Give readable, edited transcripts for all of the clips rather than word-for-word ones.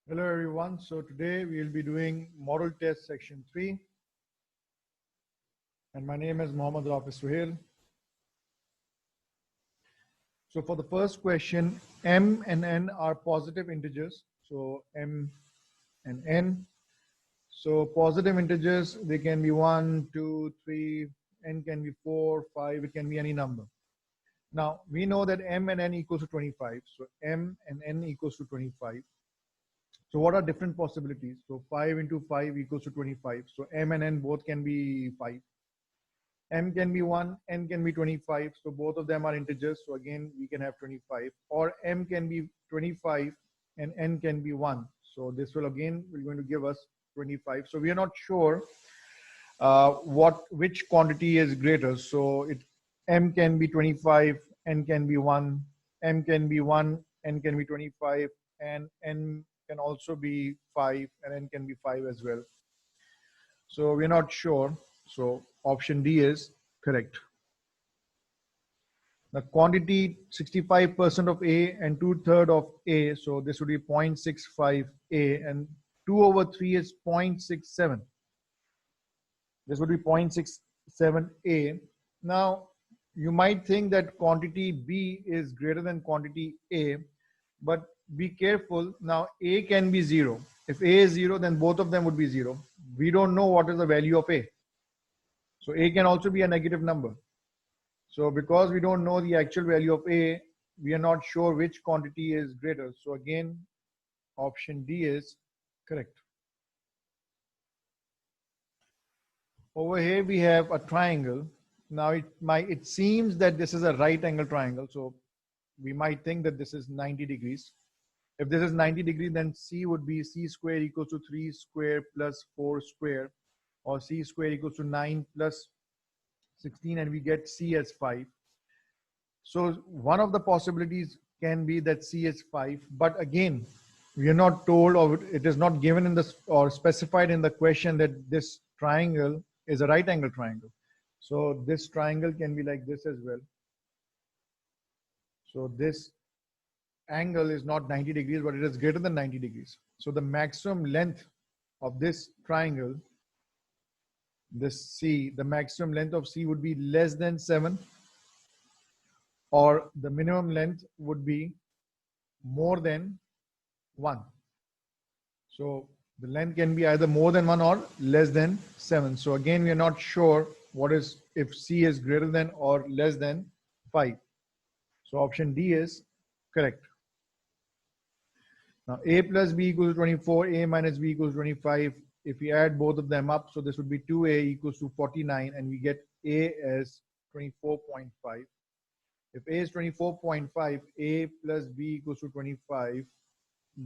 Hello everyone. So today we will be doing model test section 3 and my name is Mohammad Rafi Suhail. So for the first question, m and n are positive integers. So m and n. So positive integers, they can be 1, 2, 3, n can be 4, 5, it can be any number. Now we know that m and n equals to 25. So m and n equals to 25. So what are different possibilities? So 5 into 5 equals to 25. So m and n both can be 5. M can be 1, n can be 25. So both of them are integers. So again, we can have 25. Or m can be 25 and n can be 1. So this will again, we're going to give us 25. So we are not sure which quantity is greater. So m can be 25, n can be 1, m can be 1, n can be 25, and n can also be 5, and n can be 5 as well. So we're not sure. So option D is correct. The quantity 65% of A and 2/3 of A. So this would be 0.65 A and 2 over 3 is 0.67. This would be 0.67 A. Now you might think that quantity B is greater than quantity A, but be careful. Now A can be 0. If A is 0, then both of them would be 0. We don't know what is the value of A. So A can also be a negative number. So because we don't know the actual value of A, we are not sure which quantity is greater. So again, option D is correct. Over here we have a triangle. Now it seems that this is a right angle triangle. So we might think that this is 90 degrees. If this is 90 degrees, then C would be C square equals to 3 square plus 4 square, or C square equals to 9 plus 16, and we get C as 5. So one of the possibilities can be that C is 5, but again, we are not told, or it is not given in this or specified in the question that this triangle is a right angle triangle. So this triangle can be like this as well. So this angle is not 90 degrees, but it is greater than 90 degrees. So the maximum length of this triangle, this C, the maximum length of C would be less than 7, or the minimum length would be more than 1. So the length can be either more than 1 or less than 7. So again, we are not sure what is if C is greater than or less than 5. So option D is correct. Now A plus B equals to 24, A minus B equals to 25. If we add both of them up, so this would be 2A equals to 49, and we get A as 24.5. If A is 24.5, A plus B equals to 25,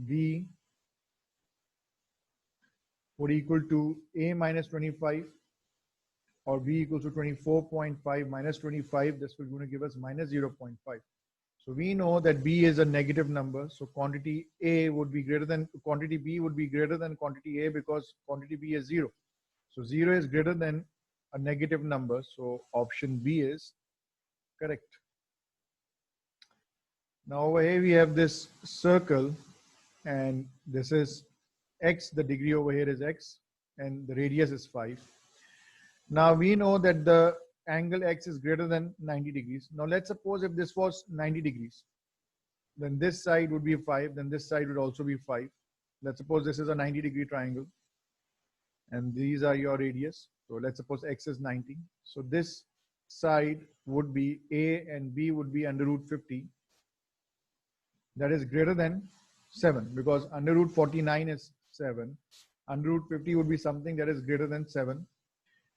B would equal to A minus 25, or B equals to 24.5 minus 25. This will going to give us minus 0.5. So we know that B is a negative number. So quantity A would be greater than quantity B would be greater than quantity A, because quantity B is 0. So 0 is greater than a negative number. So option B is correct. Now over here we have this circle, and this is X. The degree over here is X, and the radius is 5. Now we know that the angle X is greater than 90 degrees. Now let's suppose if this was 90 degrees, then this side would be 5, then this side would also be 5. Let's suppose this is a 90-degree triangle, and these are your radius. So let's suppose X is 90. So this side would be A, and B would be under root 50. That is greater than 7, because under root 49 is 7. Under root 50 would be something that is greater than 7.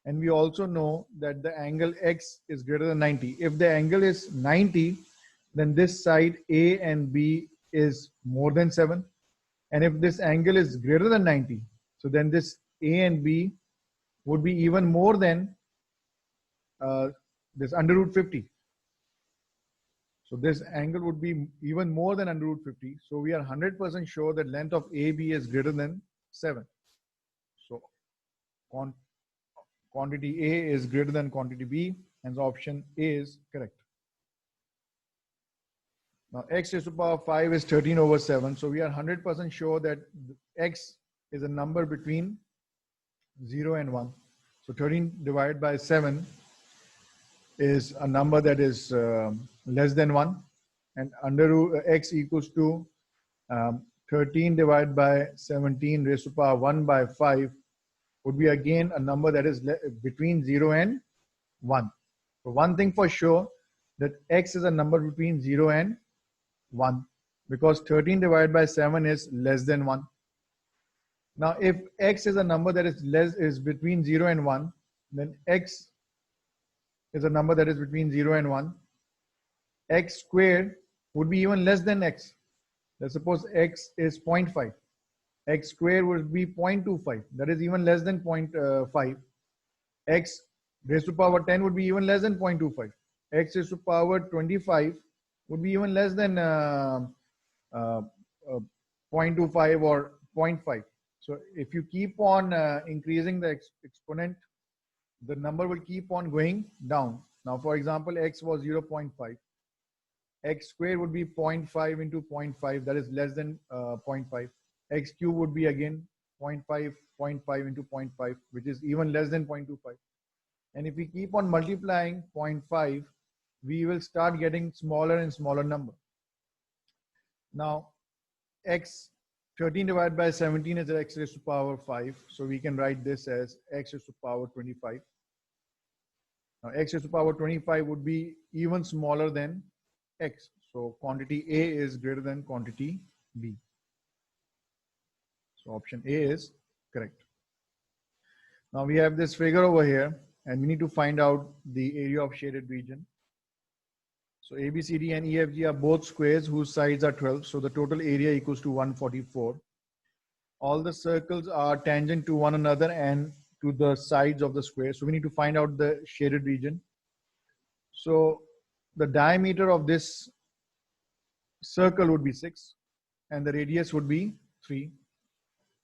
And we also know that the angle X is greater than 90. If the angle is 90, then this side A and B is more than 7. And if this angle is greater than 90, so then this A and B would be even more than this under root 50. So this angle would be even more than under root 50. So we are 100% sure that length of AB is greater than 7. So quantity A is greater than quantity B, and the option A is correct. Now x raised to the power 5 is 13 over 7. So we are 100% sure that x is a number between 0 and 1. So 13 divided by 7 is a number that is less than 1. And under root x equals to 13 divided by 17 raised to the power 1 by 5 would be again a number that is between 0 and 1. So one thing for sure, that x is a number between 0 and 1, because 13 divided by 7 is less than 1. Now if x is a number that is between 0 and 1, then x is a number that is between 0 and 1. X squared would be even less than x. Let's suppose x is 0.5. X squared would be 0.25. That is even less than 0.5. X raised to power 10 would be even less than 0.25. X raised to power 25 would be even less than 0.25 or 0.5. So if you keep on increasing the exponent, the number will keep on going down. Now, for example, x was 0.5. X squared would be 0.5 into 0.5, that is less than 0.5. X cube would be again 0.5 into 0.5, which is even less than 0.25. And if we keep on multiplying 0.5, we will start getting smaller and smaller number. Now, 13 divided by 17 is x raised to power 5. So we can write this as x raised to power 25. Now, x raised to power 25 would be even smaller than x. So quantity A is greater than quantity B. So option A is correct. Now we have this figure over here, and we need to find out the area of shaded region. So A, B, C, D, and E, F, G are both squares whose sides are 12. So the total area equals to 144. All the circles are tangent to one another and to the sides of the square. So we need to find out the shaded region. So the diameter of this circle would be 6 and the radius would be 3.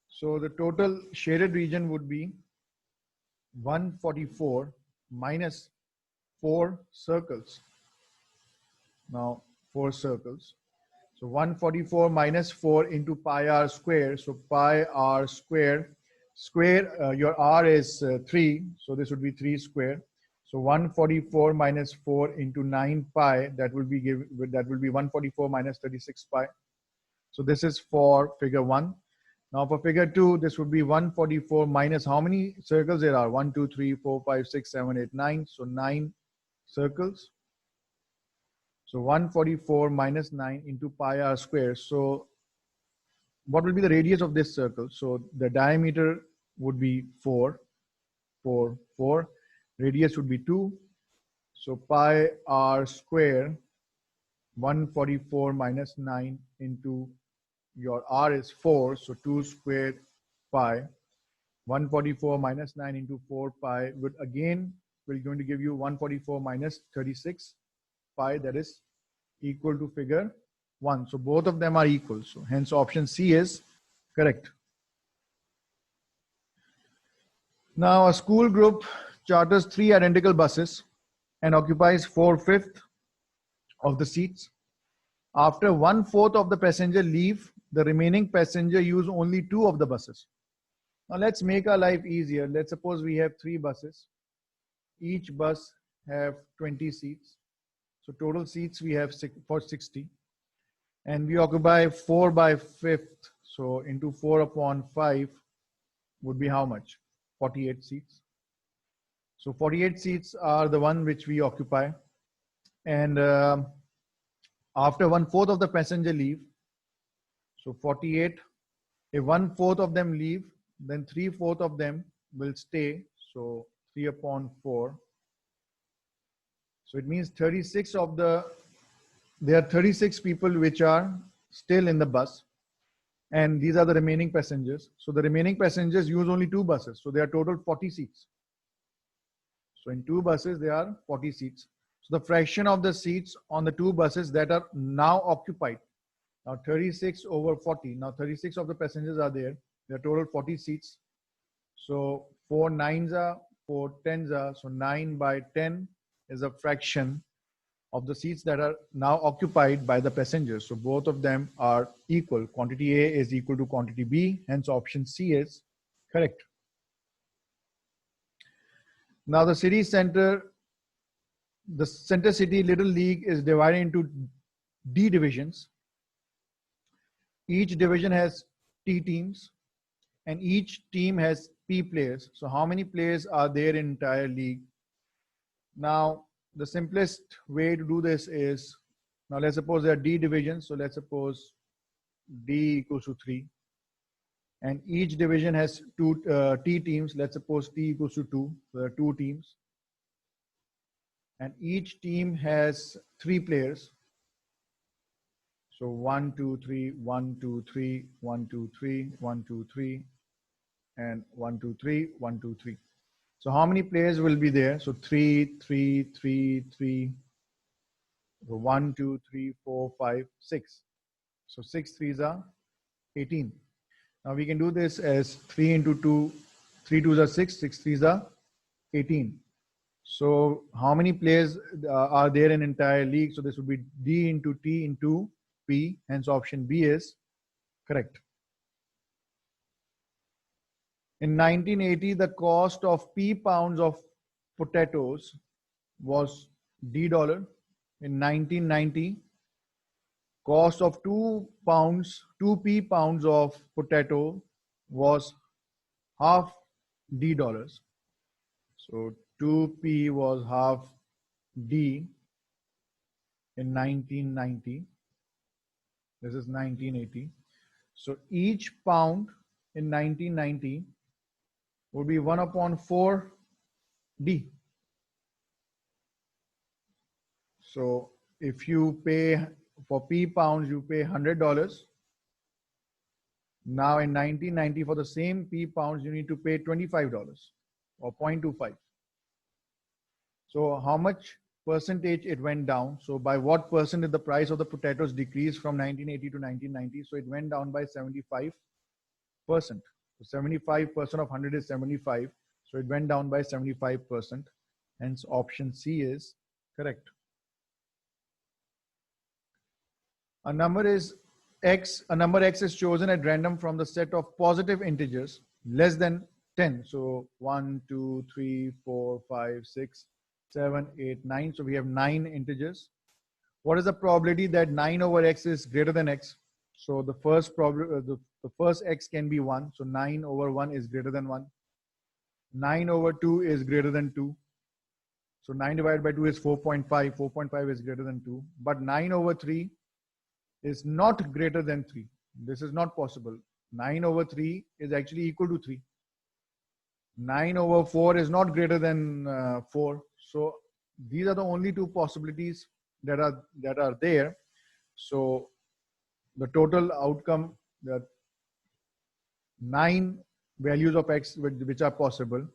So the total shaded region would be 144 minus 4 circles. Now 4 circles. So 144 minus 4 into pi r square. So pi r square, your r is 3. So this would be 3 square. So 144 minus 4 into 9 pi, that will be 144 minus 36 pi. So this is for figure 1. Now for figure 2, this would be 144 minus how many circles there are? 1, 2, 3, 4, 5, 6, 7, 8, 9. So 9 circles. So 144 minus 9 into pi r square. So what will be the radius of this circle? So the diameter would be 4. Radius would be 2. So pi r square, 144 minus 9 into your r is 4. So 2 squared pi. 144 minus 9 into 4 pi would again, we're going to give you 144 minus 36 pi, that is equal to figure 1. So both of them are equal. So hence option C is correct. Now a school group charters 3 identical buses and occupies 4/5 of the seats. After 1/4 of the passenger leave, the remaining passenger use only 2 of the buses. Now let's make our life easier. Let's suppose we have 3 buses. Each bus have 20 seats. So total seats we have for 60. And we occupy 4/5. So into 4 upon 5 would be how much? 48 seats. So 48 seats are the one which we occupy. And after 1/4 of the passenger leave, so 48, if 1/4 of them leave, then 3/4 of them will stay. So 3 upon 4. So it means 36 of there are 36 people which are still in the bus. And these are the remaining passengers. So the remaining passengers use only 2 buses. So there are total 40 seats. So in 2 buses, there are 40 seats. So the fraction of the seats on the 2 buses that are now occupied. Now 36 over 40. Now 36 of the passengers are there. There are total 40 seats. So 4 9s are, 4 10s are. So 9 by 10 is a fraction of the seats that are now occupied by the passengers. So both of them are equal. Quantity A is equal to quantity B, hence option C is correct. Now the city center, the Center City Little League is divided into D divisions. Each division has T teams and each team has P players. So how many players are there in entire league? Now the simplest way to do this is, now let's suppose there are D divisions. So let's suppose D equals to 3. And each division has two T teams. Let's suppose T equals to 2. So there are 2 teams. And each team has 3 players. So 1, 2, 3, 1, 2, 3, 1, 2, 3, 1, 2, 3, and 1, 2, 3, 1, 2, 3. So how many players will be there? So 3, 3, 3, 3, 1, 2, 3, 4, 5, 6. So 6 threes are 18. Now we can do this as 3 into 2, 3 twos are 6, 6 threes are 18. So how many players are there in entire league? So this would be D into T into P, hence option B is correct. In 1980, the cost of P pounds of potatoes was $D. In 1990, cost of 2 P pounds of potato was half $D. So 2P was half D in 1990. This is 1980. So each pound in 1990 would be 1 upon 4 D. So if you pay for P pounds, you pay $100. Now in 1990, for the same P pounds, you need to pay $25 or 0.25. So how much percentage it went down? So by what percent did the price of the potatoes decrease from 1980 to 1990? So it went down by 75%. So 75% of 100 is 75. So it went down by 75%. Hence option C is correct. A number X is chosen at random from the set of positive integers less than 10. So 1, 2, 3, 4, 5, 6, 7, 8, 9. So we have 9 integers. What is the probability that 9 over X is greater than X? So the first the first X can be 1. So 9 over 1 is greater than 1. 9 over 2 is greater than 2. So 9 divided by 2 is 4.5. 4.5 is greater than 2. But 9 over 3 is not greater than 3. This is not possible. 9 over 3 is actually equal to 3. 9 over 4 is not greater than 4. So these are the only 2 possibilities that are there. So the total outcome, the 9 values of X which are possible,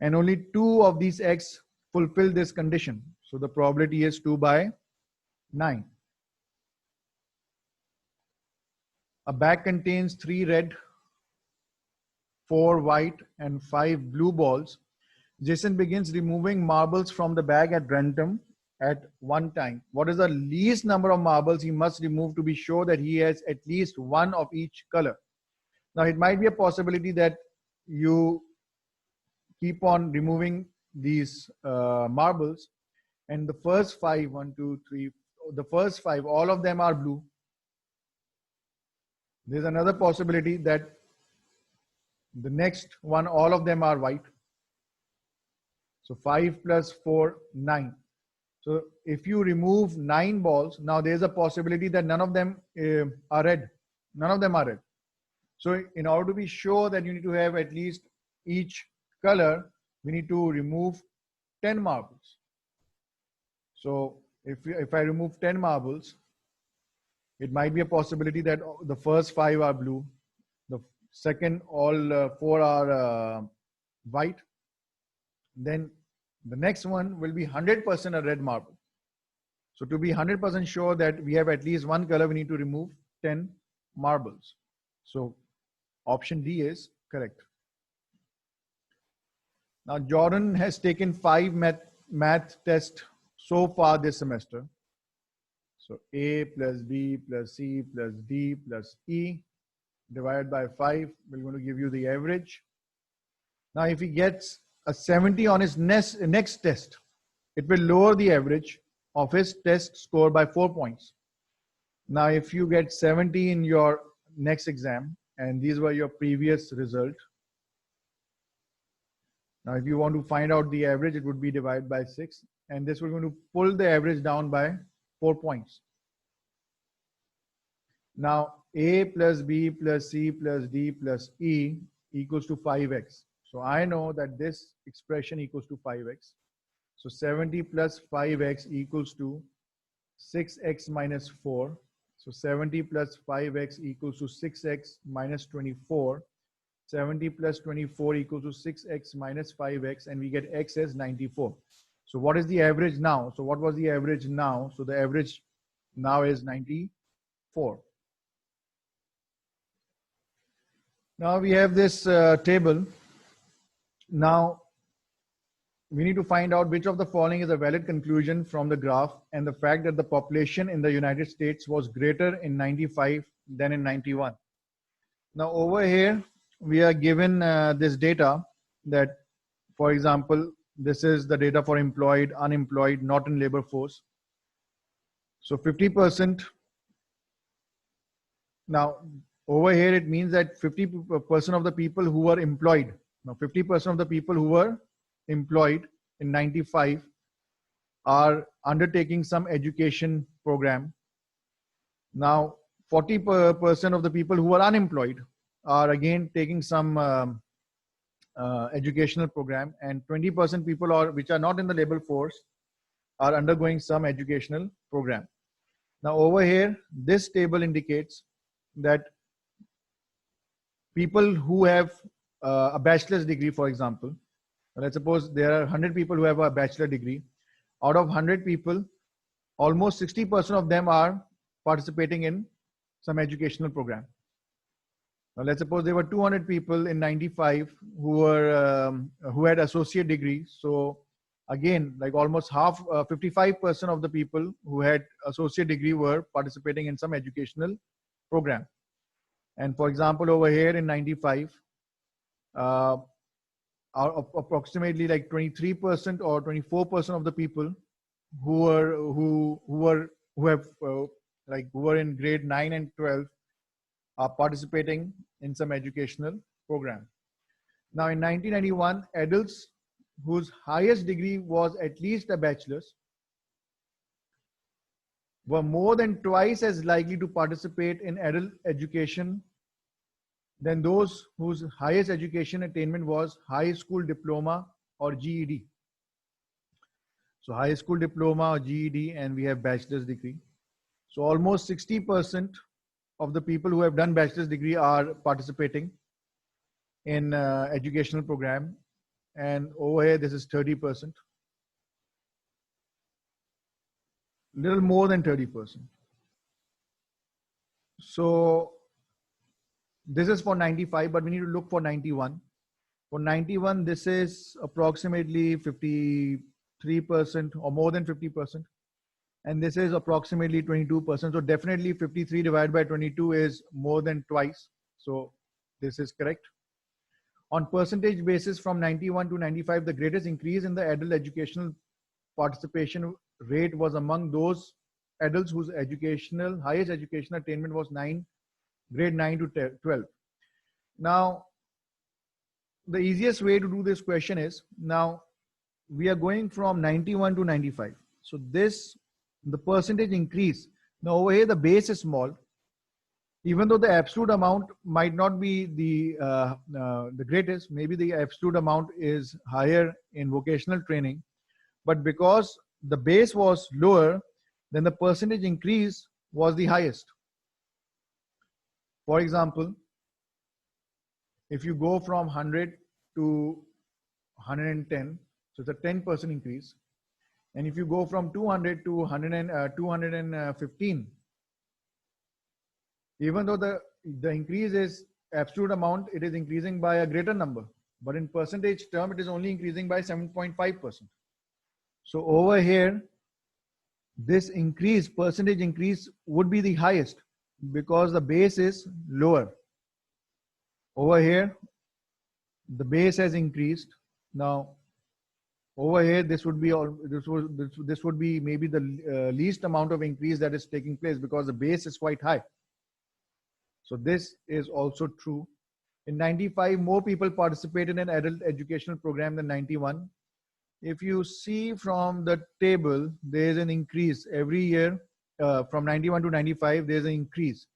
and only 2 of these X fulfill this condition. So the probability is 2 by 9. A bag contains 3 red, 4 white, and 5 blue balls. Jason begins removing marbles from the bag at random at one time. What is the least number of marbles he must remove to be sure that he has at least one of each color? Now, it might be a possibility that you keep on removing these marbles, and the first 5, 1, 2, 3, the first 5, all of them are blue. There's another possibility that the next one, all of them are white. So 5 plus 4, 9. So if you remove 9 balls, now there's a possibility that none of them are red. None of them are red. So in order to be sure that you need to have at least each color, we need to remove 10 marbles. So if I remove 10 marbles, it might be a possibility that the first 5 are blue, the second all 4 are white, then the next one will be 100% a red marble. So to be 100% sure that we have at least one color, we need to remove 10 marbles. So option D is correct. Now Jordan has taken 5 math tests so far this semester. So A plus B plus C plus D plus E divided by 5, we're going to give you the average. Now, if he gets a 70 on his next test, it will lower the average of his test score by 4 points. Now, if you get 70 in your next exam, and these were your previous result, now if you want to find out the average, it would be divided by 6, and this we're going to pull the average down by 4 points. Now, A plus B plus C plus D plus E equals to 5x. So I know that this expression equals to 5x. So 70 plus 5x equals to 6x minus 4. So 70 plus 5x equals to 6x minus 24. 70 plus 24 equals to 6x minus 5x, and we get x as 94. So what is the average now? So what was the average now? So the average now is 94. Now we have this table. Now we need to find out which of the following is a valid conclusion from the graph and the fact that the population in the United States was greater in 95 than in 91. Now over here, we are given this data that, for example, this is the data for employed, unemployed, not in labor force. So 50%. Now over here, it means that 50% of the people who were employed, now 50% of the people who were employed in 95 are undertaking some education program. Now 40% of the people who are unemployed are again taking some educational program, and 20% people which are not in the labor force are undergoing some educational program. Now over here, this table indicates that people who have a bachelor's degree, for example, let's suppose there are 100 people who have a bachelor degree. Out of 100 people, almost 60% of them are participating in some educational program. Now, let's suppose there were 200 people in 95 who had associate degree. So again, like almost half, 55% of the people who had associate degree were participating in some educational program. And for example, over here in 95, approximately like 23% or 24% of the people who were in grade 9 and 12 are participating in some educational program. Now in 1991, adults whose highest degree was at least a bachelor's were more than twice as likely to participate in adult education than those whose highest education attainment was high school diploma or GED. So high school diploma or GED, and we have bachelor's degree. So almost 60% of the people who have done bachelor's degree are participating in educational program, and over here this is 30%, little more than 30%. So this is for 95, but we need to look for 91. For 91, this is approximately 53% or more than 50%. And this is approximately 22%. So definitely 53 divided by 22 is more than twice. So this is correct. On percentage basis from 91 to 95, the greatest increase in the adult educational participation rate was among those adults whose highest educational attainment was grade 9 to 12. Now, the easiest way to do this question is, now we are going from 91 to 95. So the percentage increase, now over here the base is small. Even though the absolute amount might not be the greatest, maybe the absolute amount is higher in vocational training, but because the base was lower, then the percentage increase was the highest. For example, if you go from 100 to 110, so it's a 10% increase. And if you go from 200 to 215, even though the increase is absolute amount, it is increasing by a greater number. But in percentage term, it is only increasing by 7.5%. So over here, this increase, percentage increase would be the highest because the base is lower. Over here, the base has increased. Now, over here, this would be all. This would be maybe the least amount of increase that is taking place because the base is quite high. So this is also true. In 95, more people participated in adult educational program than 91. If you see from the table, there is an increase every year from 91 to 95. There is an increase,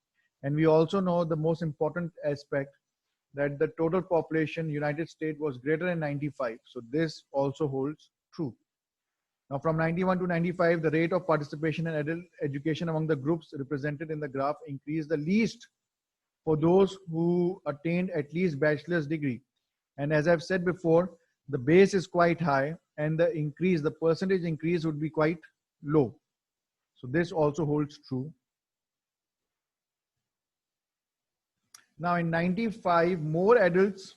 and we also know the most important aspect that the total population United States was greater than 95. So this also holds true. Now from 91 to 95, the rate of participation in adult education among the groups represented in the graph increased the least for those who attained at least bachelor's degree. And as I've said before, the base is quite high and the increase, the percentage increase would be quite low. So this also holds true. Now in 95, more adults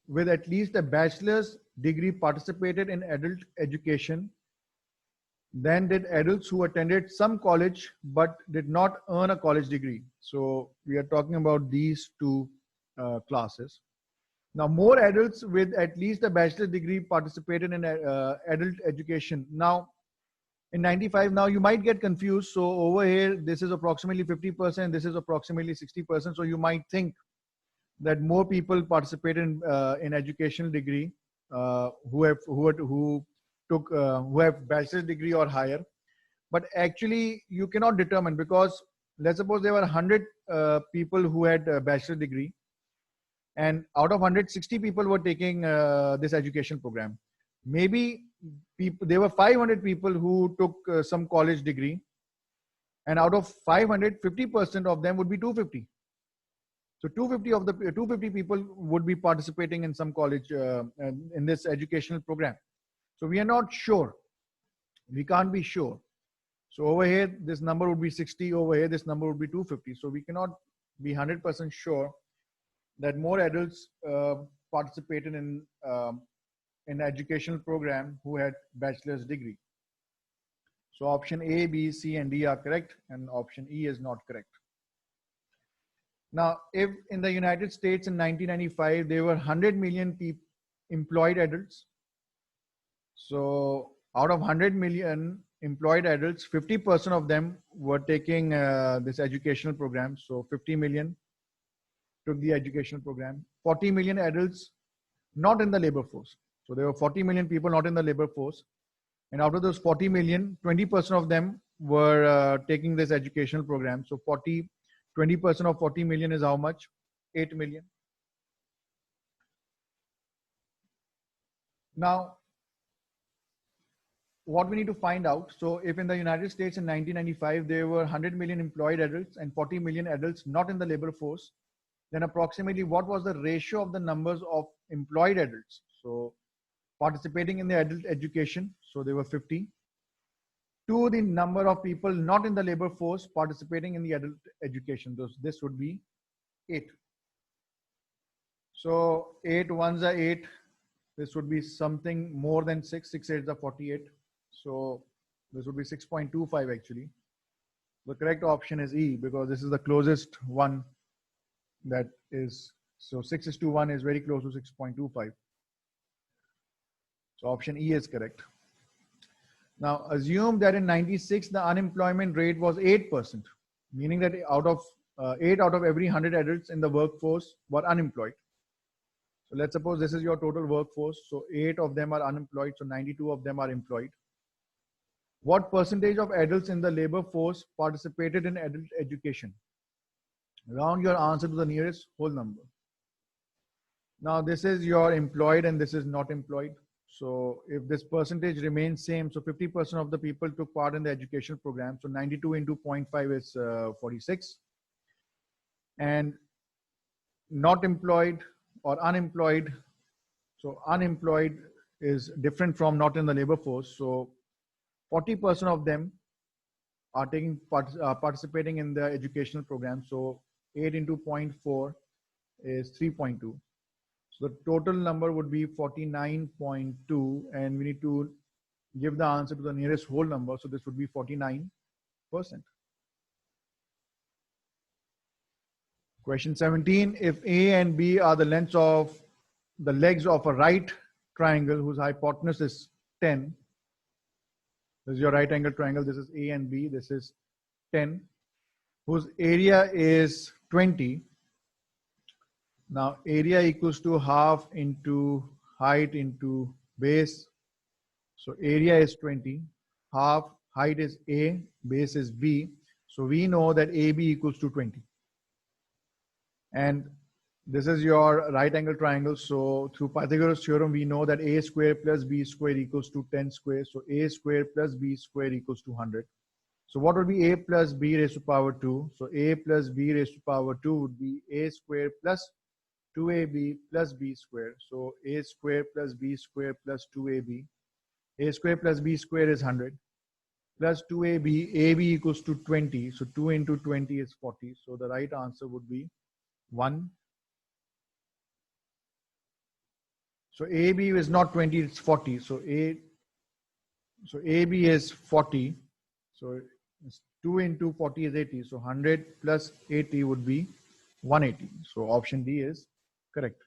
with at least a bachelor's degree participated in adult education than did adults who attended some college but did not earn a college degree. So we are talking about these two classes. Now more adults with at least a bachelor's degree participated in adult education. Now in 95, now you might get confused. So over here, this is approximately 50%, this is approximately 60%. So you might think that more people participated in educational degree who have bachelor's degree or higher. But actually you cannot determine, because let's suppose there were 100 people who had a bachelor's degree, and out of 160 people were taking this education program. Maybe there were 500 people who took some college degree, and out of 500, 50% of them would be 250. So 250 people would be participating in some college in this educational program. So we are not sure. We can't be sure. So over here, this number would be 60. Over here, this number would be 250. So we cannot be 100% sure that more adults participated in an educational program who had bachelor's degree. So option A, B, C, and D are correct, and option E is not correct. Now, if in the United States in 1995, there were 100 million employed adults. So out of 100 million employed adults, 50% of them were taking this educational program. So 50 million took the educational program. 40 million adults not in the labor force. So there were 40 million people not in the labor force. And out of those 40 million, 20% of them were taking this educational program. So 20% of 40 million is how much? 8 million. Now, what we need to find out, so if in the United States in 1995, there were 100 million employed adults and 40 million adults not in the labor force, then approximately what was the ratio of the numbers of employed adults? So participating in the adult education, so there were 50, to the number of people not in the labor force participating in the adult education. This would be 8. So 8 ones are 8. This would be something more than 6. 6 8s are 48. So this would be 6.25 actually. The correct option is E, because this is the closest one that is. So 6:1 is very close to 6.25. So option E is correct. Now assume that in 96, the unemployment rate was 8%, meaning that 8 out of every 100 adults in the workforce were unemployed. So let's suppose this is your total workforce. So 8 of them are unemployed. So 92 of them are employed. What percentage of adults in the labor force participated in adult education? Round your answer to the nearest whole number. Now this is your employed and this is not employed. So if this percentage remains same, so 50% of the people took part in the educational program. So 92 into 0.5 is 46. And not employed or unemployed. So unemployed is different from not in the labor force. So 40% of them are participating in the educational program. So 8 into 0.4 is 3.2. So the total number would be 49.2, and we need to give the answer to the nearest whole number. So this would be 49%. Question 17, if A and B are the lengths of the legs of a right triangle whose hypotenuse is 10, this is your right angle triangle, this is A and B, this is 10, whose area is 20. Now area equals to half into height into base. So area is 20, half, height is A, base is B. So we know that AB equals to 20. And this is your right angle triangle. So through Pythagoras theorem, we know that A square plus B square equals to 10 square. So A square plus B square equals to 100. So what would be A plus B raised to power 2? So A plus B raised to power 2 would be A square plus 2AB plus B square. So A square plus B square plus 2AB. A square plus B square is 100 plus 2AB. AB equals to 20. So 2 into 20 is 40. So the right answer would be 1. So AB is not 20, it's 40. So AB is 40. So 2 into 40 is 80. So 100 plus 80 would be 180. So option D is correct.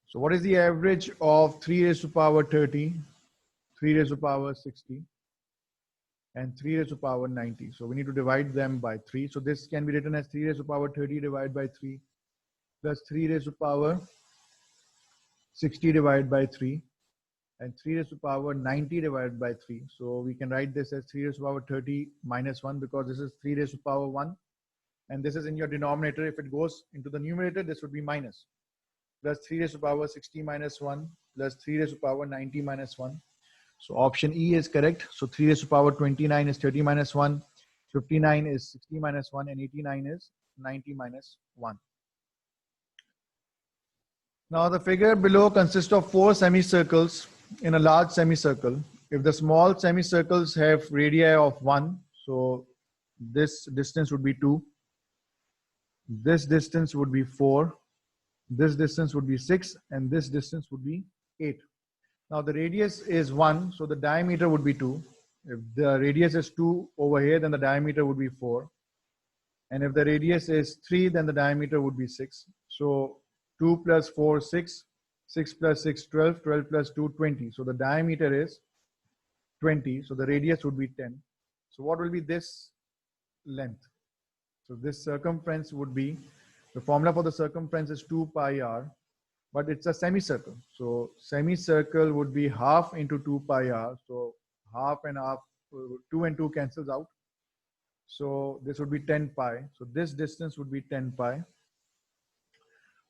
So what is the average of 3 raised to power 30, 3 raised to power 60, and 3 raised to power 90? So we need to divide them by 3. So this can be written as 3 raised to power 30 divided by 3 plus 3 raised to power 60 divided by 3 and 3 raised to power 90 divided by 3. So we can write this as 3 raised to power 30 minus 1 because this is 3 raised to power 1 and this is in your denominator. If it goes into the numerator, this would be minus. Plus 3 raised to power 60 minus 1 plus 3 raised to power 90 minus 1. So option E is correct. So 3 raised to power 29 is 30 minus 1, 59 is 60 minus 1, and 89 is 90 minus 1. Now the figure below consists of 4 semicircles in a large semicircle. If the small semicircles have radii of 1, so this distance would be 2, this distance would be 4, this distance would be 6, and this distance would be 8. Now the radius is 1, so the diameter would be 2. If the radius is 2 over here, then the diameter would be 4. And if the radius is 3, then the diameter would be 6. So 2 plus 4, 6, 6 plus 6, 12, 12 plus 2, 20. So the diameter is 20, so the radius would be 10. So what will be this length? So this circumference would be, the formula for the circumference is 2 pi r, but it's a semicircle. So semicircle would be half into 2 pi r. So half and half, 2 and 2 cancels out. So this would be 10 pi. So this distance would be 10 pi.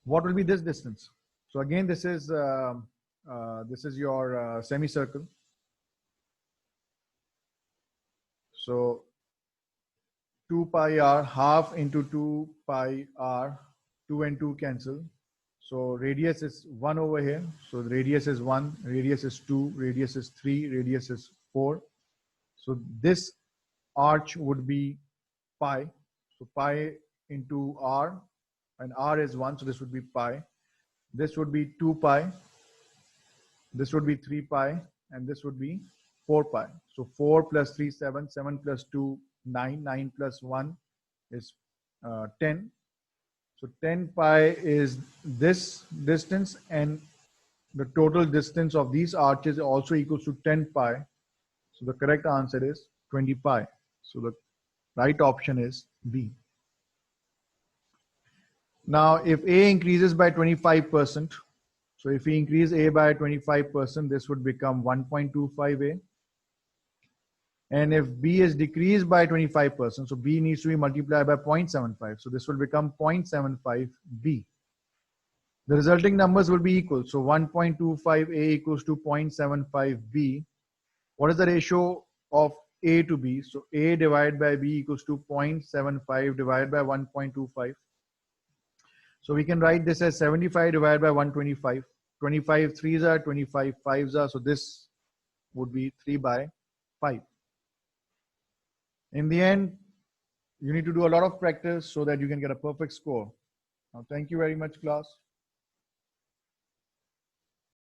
What will be this distance? So again, this is your semicircle. So 2 pi r, half into 2 pi r, 2 and 2 cancel. So radius is 1 over here. So the radius is 1, radius is 2, radius is 3, radius is 4. So this arch would be pi. So pi into r, and r is 1, so this would be pi. This would be 2 pi. This would be 3 pi, and this would be 4 pi. So 4 plus 3, 7, 7 plus 2, 9, 9 plus 1 is 10. So 10 pi is this distance, and the total distance of these arches also equals to 10 pi. So the correct answer is 20 pi. So the right option is B. Now, if A increases by 25%, so if we increase A by 25%, this would become 1.25A. And if B is decreased by 25%, so B needs to be multiplied by 0.75. So this will become 0.75B. The resulting numbers will be equal. So 1.25A equals to 0.75B. What is the ratio of A to B? So A divided by B equals to 0.75 divided by 1.25. So we can write this as 75 divided by 125. 25 3s are, 25 5s are. So this would be 3 by 5. In the end, You need to do a lot of practice so that you can get a perfect score. Now, thank you very much, class.